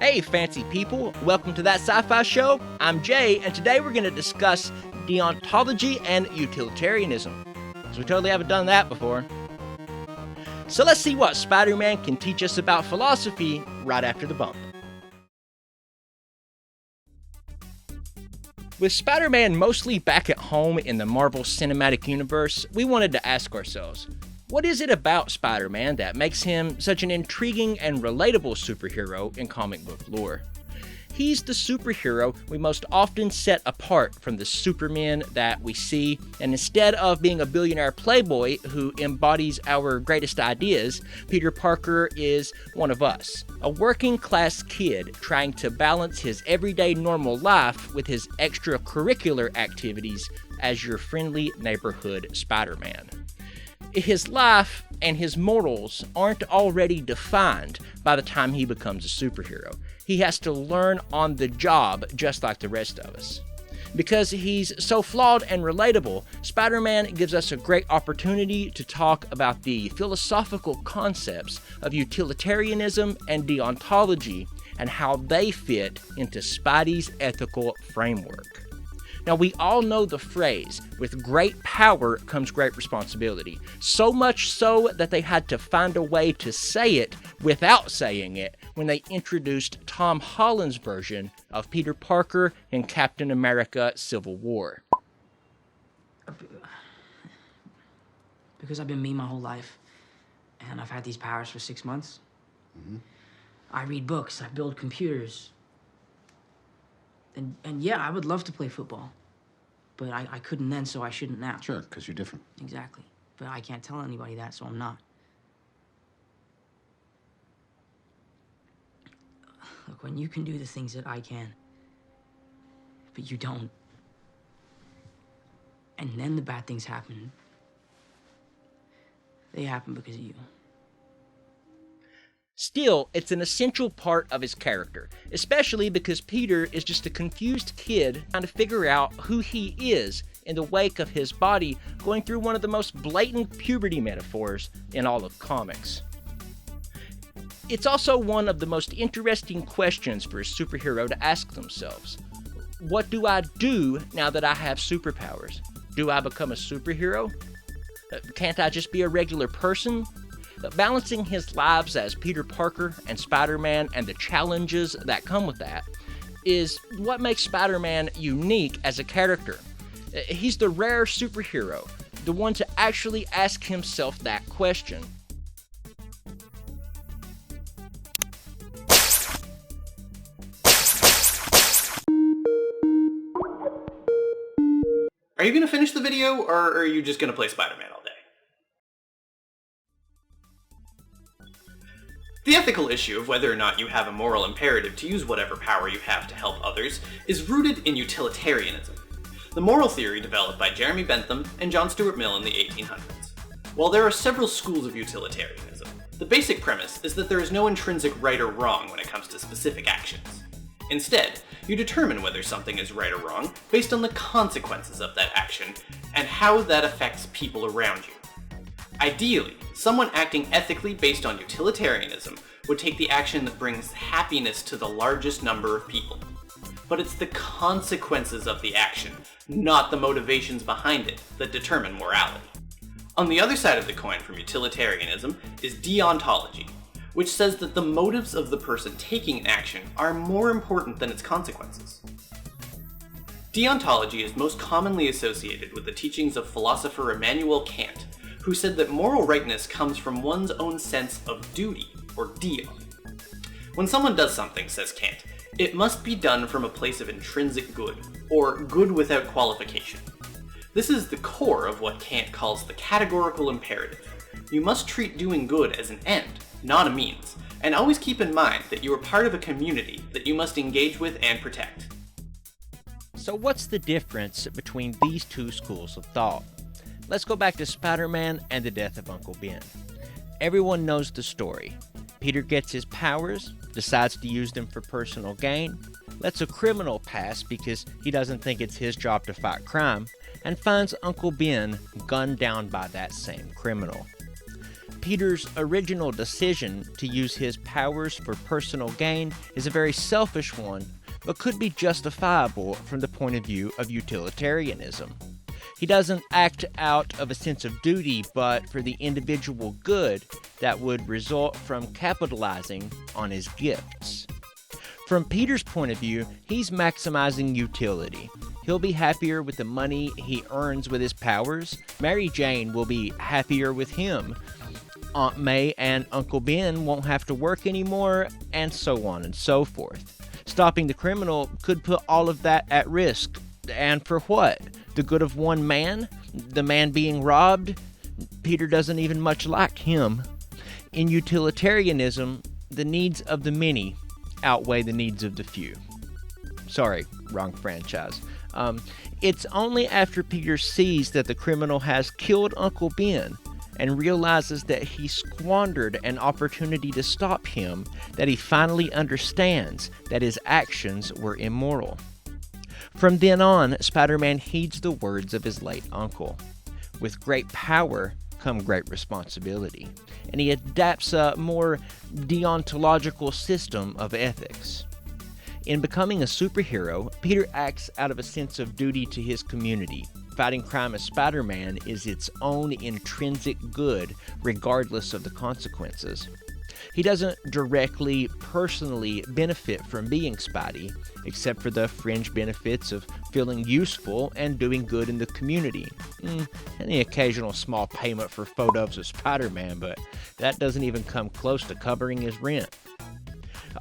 Hey, fancy people, welcome to That Sci-Fi Show. I'm Jay, and today we're going to discuss deontology and utilitarianism, because we totally haven't done that before. So let's see what Spider-Man can teach us about philosophy right after the bump. With Spider-Man mostly back at home in the Marvel Cinematic Universe, we wanted to ask ourselves, what is it about Spider-Man that makes him such an intriguing and relatable superhero in comic book lore? He's the superhero we most often set apart from the Supermen that we see, and instead of being a billionaire playboy who embodies our greatest ideas, Peter Parker is one of us, a working class kid trying to balance his everyday normal life with his extracurricular activities as your friendly neighborhood Spider-Man. His life and his morals aren't already defined by the time he becomes a superhero. He has to learn on the job just like the rest of us. Because he's so flawed and relatable, Spider-Man gives us a great opportunity to talk about the philosophical concepts of utilitarianism and deontology and how they fit into Spidey's ethical framework. Now, we all know the phrase, with great power comes great responsibility. So much so that they had to find a way to say it without saying it when they introduced Tom Holland's version of Peter Parker in Captain America: Civil War. Because I've been me my whole life, and I've had these powers for 6 months. I read books, I build computers. And yeah, I would love to play football. But I couldn't then, so I shouldn't now. Sure, because you're different. Exactly. But I can't tell anybody that, so I'm not. Look, when you can do the things that I can, but you don't, and then the bad things happen, they happen because of you. Still, it's an essential part of his character, especially because Peter is just a confused kid trying to figure out who he is in the wake of his body going through one of the most blatant puberty metaphors in all of comics. It's also one of the most interesting questions for a superhero to ask themselves. What do I do now that I have superpowers? Do I become a superhero? Can't I just be a regular person? Balancing his lives as Peter Parker and Spider-Man and the challenges that come with that is what makes Spider-Man unique as a character. He's the rare superhero, the one to actually ask himself that question. Are you going to finish the video, or are you just going to play Spider-Man all day? The ethical issue of whether or not you have a moral imperative to use whatever power you have to help others is rooted in utilitarianism, the moral theory developed by Jeremy Bentham and John Stuart Mill in the 1800s. While there are several schools of utilitarianism, the basic premise is that there is no intrinsic right or wrong when it comes to specific actions. Instead, you determine whether something is right or wrong based on the consequences of that action and how that affects people around you. Ideally, someone acting ethically based on utilitarianism would take the action that brings happiness to the largest number of people. But it's the consequences of the action, not the motivations behind it, that determine morality. On the other side of the coin from utilitarianism is deontology, which says that the motives of the person taking an action are more important than its consequences. Deontology is most commonly associated with the teachings of philosopher Immanuel Kant, who said that moral rightness comes from one's own sense of duty, or deo. When someone does something, says Kant, it must be done from a place of intrinsic good, or good without qualification. This is the core of what Kant calls the categorical imperative. You must treat doing good as an end, not a means, and always keep in mind that you are part of a community that you must engage with and protect. So what's the difference between these two schools of thought? Let's go back to Spider-Man and the death of Uncle Ben. Everyone knows the story. Peter gets his powers, decides to use them for personal gain, lets a criminal pass because he doesn't think it's his job to fight crime, and finds Uncle Ben gunned down by that same criminal. Peter's original decision to use his powers for personal gain is a very selfish one, but could be justifiable from the point of view of utilitarianism. He doesn't act out of a sense of duty, but for the individual good that would result from capitalizing on his gifts. From Peter's point of view, he's maximizing utility. He'll be happier with the money he earns with his powers. Mary Jane will be happier with him. Aunt May and Uncle Ben won't have to work anymore, and so on and so forth. Stopping the criminal could put all of that at risk. And for what? The good of one man? The man being robbed? Peter doesn't even much like him. In utilitarianism, the needs of the many outweigh the needs of the few. Sorry, wrong franchise. It's only after Peter sees that the criminal has killed Uncle Ben and realizes that he squandered an opportunity to stop him that he finally understands that his actions were immoral. From then on, Spider-Man heeds the words of his late uncle. With great power come great responsibility, and he adapts a more deontological system of ethics. In becoming a superhero, Peter acts out of a sense of duty to his community. Fighting crime as Spider-Man is its own intrinsic good, regardless of the consequences. He doesn't directly, personally benefit from being Spidey, except for the fringe benefits of feeling useful and doing good in the community. And the occasional small payment for photos of Spider-Man, but that doesn't even come close to covering his rent.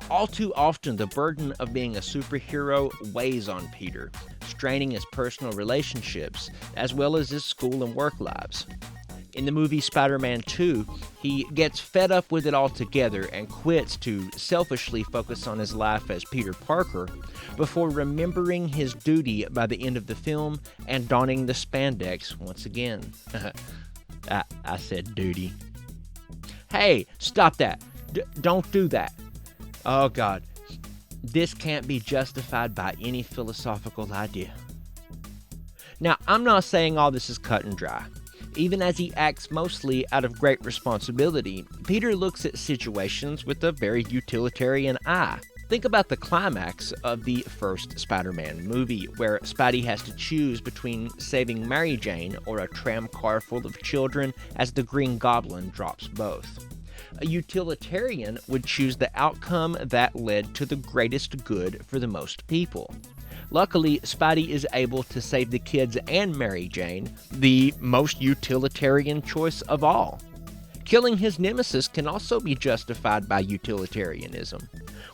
All too often, the burden of being a superhero weighs on Peter, straining his personal relationships, as well as his school and work lives. In the movie Spider-Man 2, he gets fed up with it altogether and quits to selfishly focus on his life as Peter Parker before remembering his duty by the end of the film and donning the spandex once again. I said duty. Hey, stop that. Don't do that. Oh God, this can't be justified by any philosophical idea. Now, I'm not saying all this is cut and dry. Even as he acts mostly out of great responsibility, Peter looks at situations with a very utilitarian eye. Think about the climax of the first Spider-Man movie, where Spidey has to choose between saving Mary Jane or a tram car full of children as the Green Goblin drops both. A utilitarian would choose the outcome that led to the greatest good for the most people. Luckily, Spidey is able to save the kids and Mary Jane, the most utilitarian choice of all. Killing his nemesis can also be justified by utilitarianism.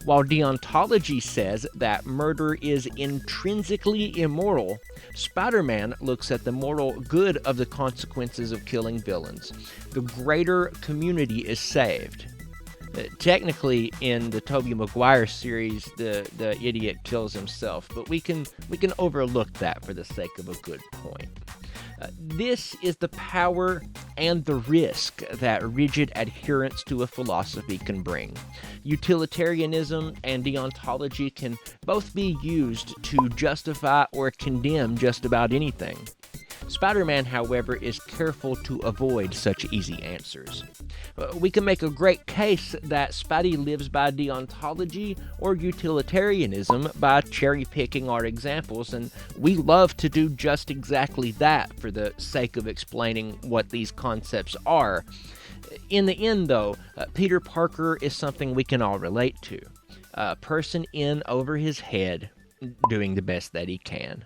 While deontology says that murder is intrinsically immoral, Spider-Man looks at the moral good of the consequences of killing villains. The greater community is saved. Technically, in the Tobey Maguire series, the idiot kills himself, but we can overlook that for the sake of a good point. This is the power and the risk that rigid adherence to a philosophy can bring. Utilitarianism and deontology can both be used to justify or condemn just about anything. Spider-Man, however, is careful to avoid such easy answers. We can make a great case that Spidey lives by deontology or utilitarianism by cherry-picking our examples, and we love to do just exactly that for the sake of explaining what these concepts are. In the end, though, Peter Parker is something we can all relate to. A person in over his head doing the best that he can.